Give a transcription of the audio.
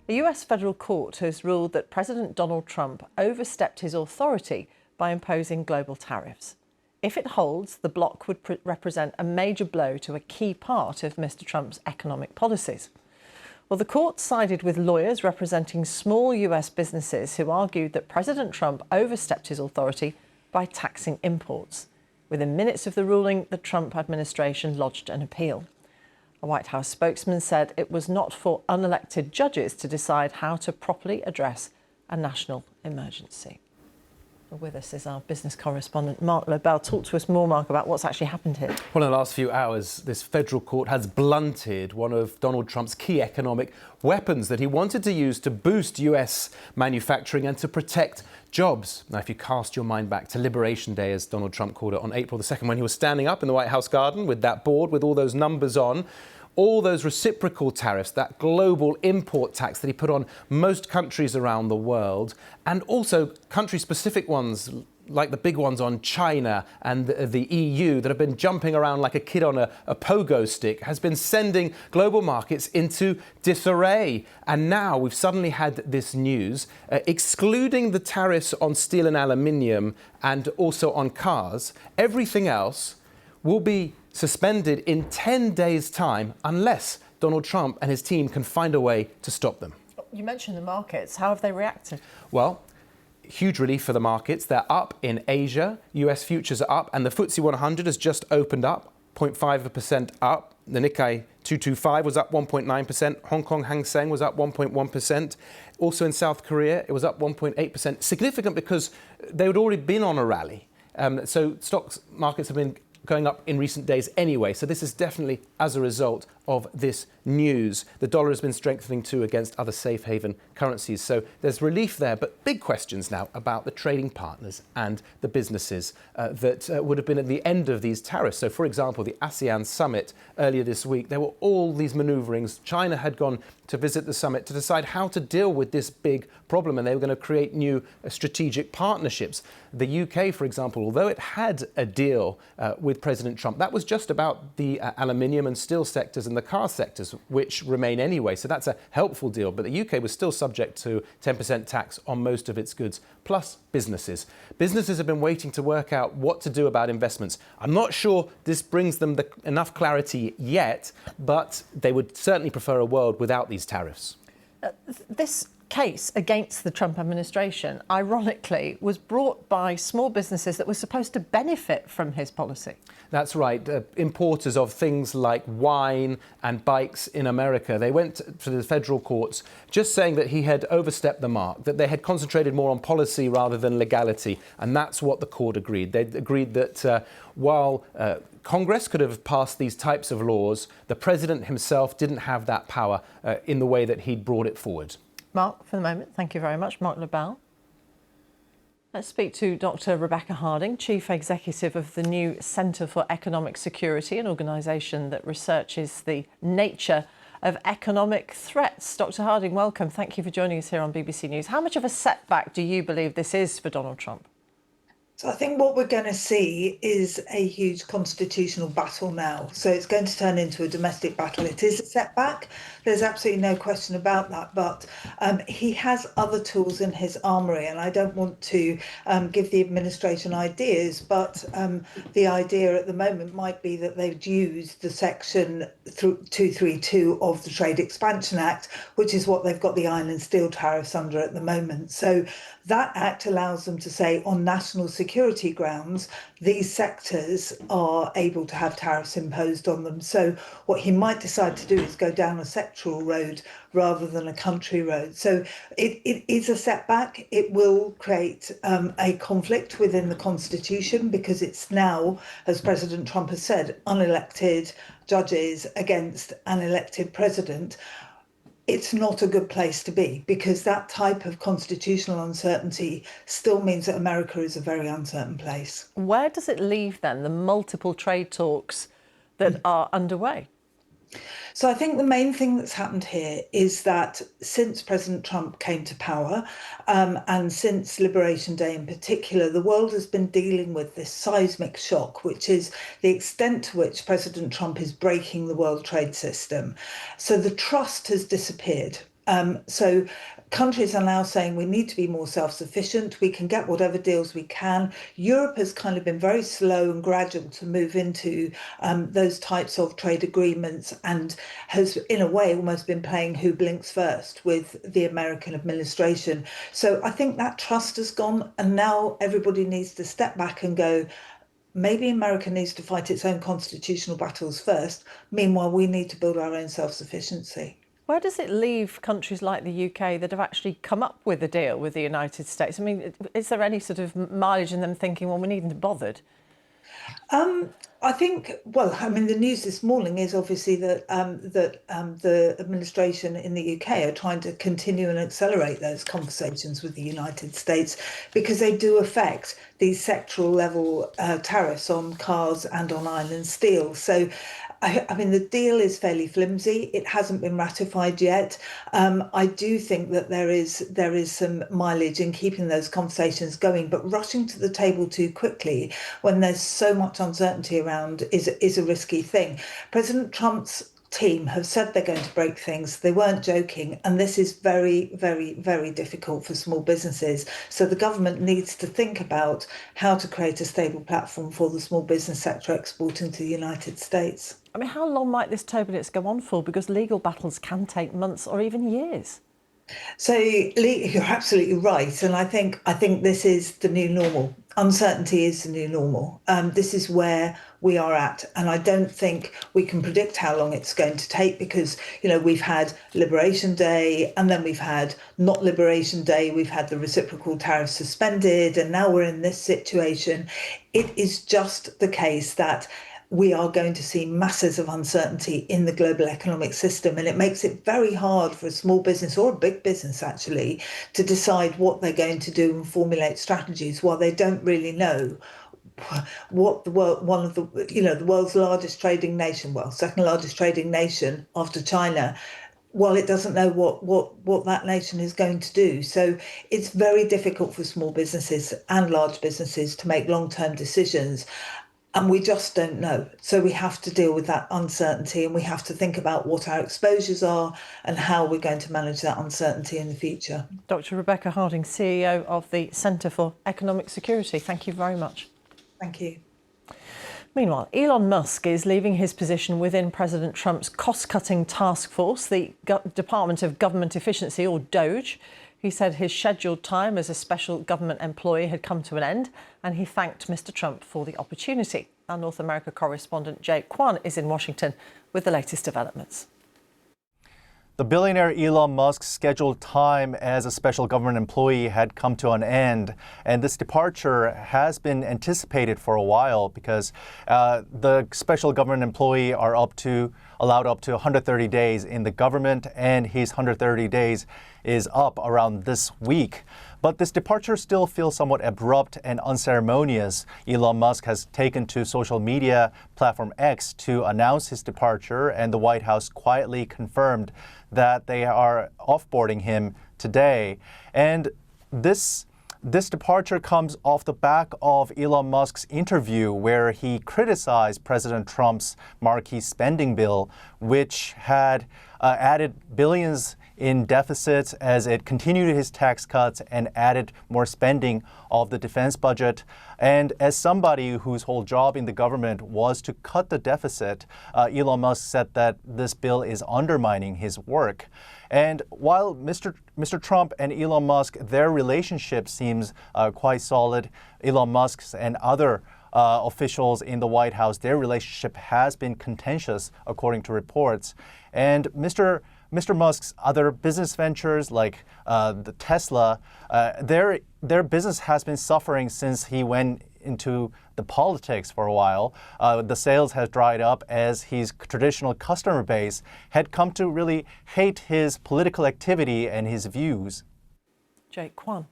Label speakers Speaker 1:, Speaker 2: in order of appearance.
Speaker 1: A US federal court has ruled that President Donald Trump overstepped his authority by imposing global tariffs. If it holds, the bloc would represent a major blow to a key part of Mr. Trump's economic policies. Well, the court sided with lawyers representing small US businesses who argued that President Trump overstepped his authority by taxing imports. Within minutes of the ruling, the Trump administration lodged an appeal. A White House spokesman said it was not for unelected judges to decide how to properly address a national emergency. With us is our business correspondent, Mark Leel. Talk to us more, Mark, about what's actually happened here.
Speaker 2: Well, in the last few hours, this federal court has blunted one of Donald Trump's key economic weapons that he wanted to use to boost US manufacturing and to protect jobs. Now, if you cast your mind back to Liberation Day, as Donald Trump called it, on April the 2nd, when he was standing up in the White House garden with that board with all those numbers on, all those reciprocal tariffs, that global import tax that he put on most countries around the world, and also country-specific ones like the big ones on China and the EU that have been jumping around like a kid on a pogo stick, has been sending global markets into disarray. And now we've suddenly had this news, excluding the tariffs on steel and aluminium and also on cars, everything else will be suspended in 10 days' time unless Donald Trump and his team can find a way to stop them.
Speaker 1: You mentioned the markets. How have they reacted?
Speaker 2: Well, huge relief for the markets. They're up in Asia. US futures are up, and the FTSE 100 has just opened up, 0.5% up. The Nikkei 225 was up 1.9%. Hong Kong Hang Seng was up 1.1%. Also in South Korea, it was up 1.8%. Significant because they had already been on a rally. So stocks markets have been going up in recent days anyway. So this is definitely as a result of this news. The dollar has been strengthening too against other safe haven currencies. So there's relief there, but big questions now about the trading partners and the businesses that would have been at the end of these tariffs. So, for example, the ASEAN summit earlier this week, there were all these maneuverings. China had gone to visit the summit to decide how to deal with this big problem, and they were going to create new strategic partnerships. The UK, for example, although it had a deal with President Trump, that was just about the aluminium and steel sectors and the car sectors, which remain anyway. So that's a helpful deal. But the UK was still subject to 10% tax on most of its goods, plus businesses. Businesses have been waiting to work out what to do about investments. I'm not sure this brings them enough clarity yet, but they would certainly prefer a world without these tariffs.
Speaker 1: This case against the Trump administration, ironically, was brought by small businesses that were supposed to benefit from his policy.
Speaker 2: That's right. Importers of things like wine and bikes in America, they went to the federal courts just saying that he had overstepped the mark, that they had concentrated more on policy rather than legality. And that's what the court agreed. They agreed that while Congress could have passed these types of laws, the president himself didn't have that power in the way that he'd brought it forward.
Speaker 1: Mark, for the moment, thank you very much. Mark Leel. Let's speak to Dr. Rebecca Harding, Chief Executive of the new Centre for Economic Security, an organisation that researches the nature of economic threats. Dr. Harding, welcome. Thank you for joining us here on BBC News. How much of a setback do you believe this is for Donald Trump?
Speaker 3: So I think what we're going to see is a huge constitutional battle now. So it's going to turn into a domestic battle. It is a setback. There's absolutely no question about that. But he has other tools in his armoury. And I don't want to give the administration ideas, but the idea at the moment might be that they've used the Section 232 of the Trade Expansion Act, which is what they've got the iron and steel tariffs under at the moment. So that act allows them to say on national security grounds, these sectors are able to have tariffs imposed on them. So what he might decide to do is go down a sectoral road rather than a country road. So it is a setback. It will create a conflict within the Constitution because it's now, as President Trump has said, unelected judges against an elected president. It's not a good place to be because that type of constitutional uncertainty still means that America is a very uncertain place.
Speaker 1: Where does it leave then the multiple trade talks that are underway?
Speaker 3: So I think the main thing that's happened here is that since President Trump came to power, and since Liberation Day in particular, the world has been dealing with this seismic shock, which is the extent to which President Trump is breaking the world trade system. So the trust has disappeared. So countries are now saying we need to be more self-sufficient. We can get whatever deals we can. Europe has kind of been very slow and gradual to move into those types of trade agreements and has, in a way, almost been playing who blinks first with the American administration. So I think that trust has gone, and now everybody needs to step back and go, maybe America needs to fight its own constitutional battles first. Meanwhile, we need to build our own self-sufficiency.
Speaker 1: Where does it leave countries like the UK that have actually come up with a deal with the United States? I mean, is there any sort of mileage in them thinking, well, we needn't have bothered?
Speaker 3: I think, well, I mean, the news this morning is obviously that the administration in the UK are trying to continue and accelerate those conversations with the United States because they do affect these sectoral level tariffs on cars and on iron and steel. So I mean, the deal is fairly flimsy. It hasn't been ratified yet. I do think that there is some mileage in keeping those conversations going, but rushing to the table too quickly when there's so much uncertainty around is a risky thing. President Trump's team have said they're going to break things. They weren't joking. And this is very, very, very difficult for small businesses. So the government needs to think about how to create a stable platform for the small business sector exporting to the United States.
Speaker 1: I mean, how long might this turbulence go on for? Because legal battles can take months or even years.
Speaker 3: So you're absolutely right, and I think this is the new normal. Uncertainty is the new normal. This is where we are at, and I don't think we can predict how long it's going to take because we've had Liberation Day, and then we've had not Liberation Day. We've had the reciprocal tariffs suspended, and now we're in this situation. It is just the case that we are going to see masses of uncertainty in the global economic system. And it makes it very hard for a small business or a big business, actually, to decide what they're going to do and formulate strategies while they don't really know what the world, the world's largest trading nation, second largest trading nation after China, while it doesn't know what that nation is going to do. So it's very difficult for small businesses and large businesses to make long-term decisions. And we just don't know. So we have to deal with that uncertainty, and we have to think about what our exposures are and how we're going to manage that uncertainty in the future.
Speaker 1: Dr. Rebecca Harding, CEO of the Centre for Economic Security. Thank you very much.
Speaker 3: Thank you.
Speaker 1: Meanwhile, Elon Musk is leaving his position within President Trump's cost-cutting task force, the Department of Government Efficiency, or Doge. He said his scheduled time as a special government employee had come to an end, and he thanked Mr. Trump for the opportunity. Our North America correspondent Jake Kwan is in Washington with the latest developments.
Speaker 4: The billionaire Elon Musk's scheduled time as a special government employee had come to an end, and this departure has been anticipated for a while because the special government employee are allowed up to 130 days in the government, and his 130 days is up around this week. But this departure still feels somewhat abrupt and unceremonious. Elon Musk has taken to social media platform X to announce his departure, and the White House quietly confirmed that they are offboarding him today. And this departure comes off the back of Elon Musk's interview where he criticized President Trump's marquee spending bill, which had added billions in deficits as it continued his tax cuts and added more spending of the defense budget. And as somebody whose whole job in the government was to cut the deficit, Elon Musk said that this bill is undermining his work. And while Mr. Trump and Elon Musk, their relationship seems quite solid, Elon Musk's and other officials in the White House, their relationship has been contentious, according to reports. And Mr. Musk's other business ventures, like the Tesla, their business has been suffering since he went into the politics for a while. The sales has dried up as his traditional customer base had come to really hate his political activity and his views.
Speaker 1: Jake Kwan.